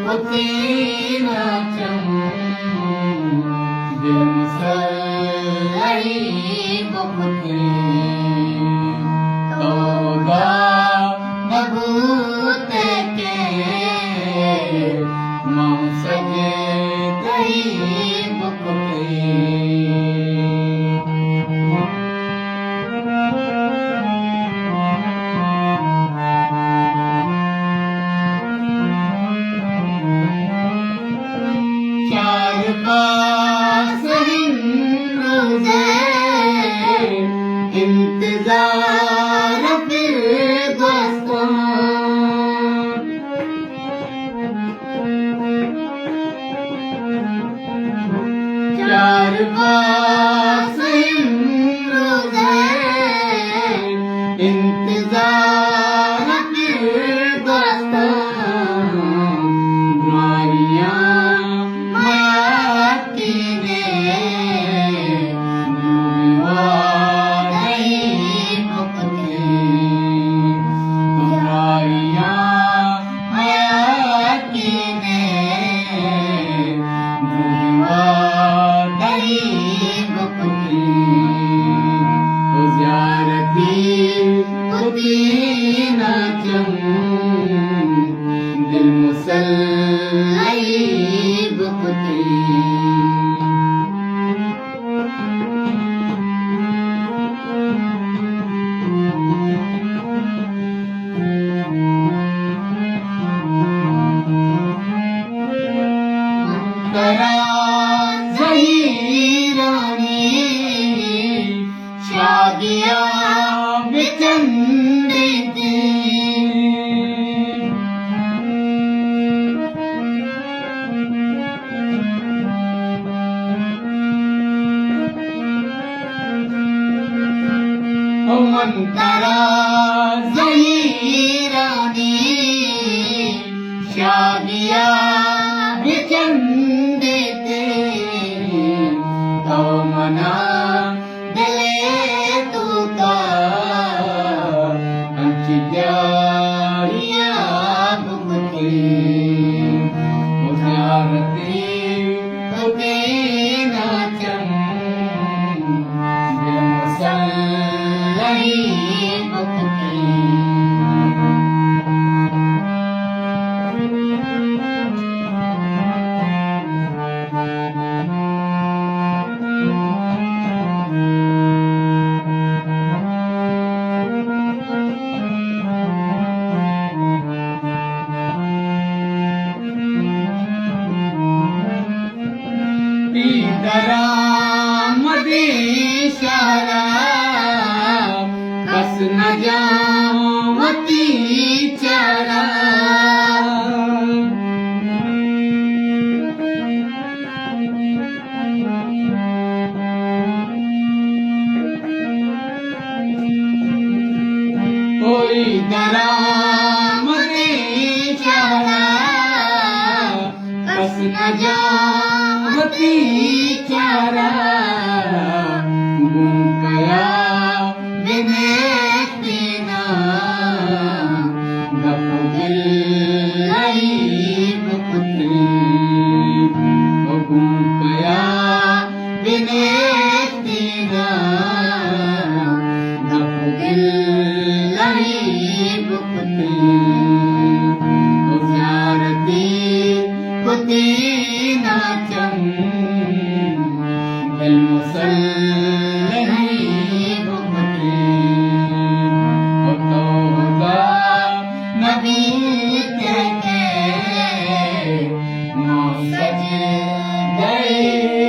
पुतीना चमू दिल मुसल्लई बुकुती तोगा नबूत के मौसज कई बुकुती इंतजार फिर दोस्तों चार पास रोज़े इंतजार फिर दोस्तों पुतीना चमू दिल मुसल्लई बुकुती तरा ज़हीरानी शादियाँ मंतरा ज़हीरानी शादियाँ भी चंदे थे तो मना दिले तू का अच्छी जारिया बुकुती उजारती पुतीना चमू दिल मुसल्लई बुकुती दरामदी शारा बस न जावती चारा कोई दरामदी शारा बस न जावती चारा गुम कया बिनेस्तीना गपो गिल्लई बुकुती गुम कया बिनेस्तीना गपो गिल्लई बुकुती उजारती पुतीना चमू दिल मुसल्लई बुकुती तोगा नबी के मौसज गई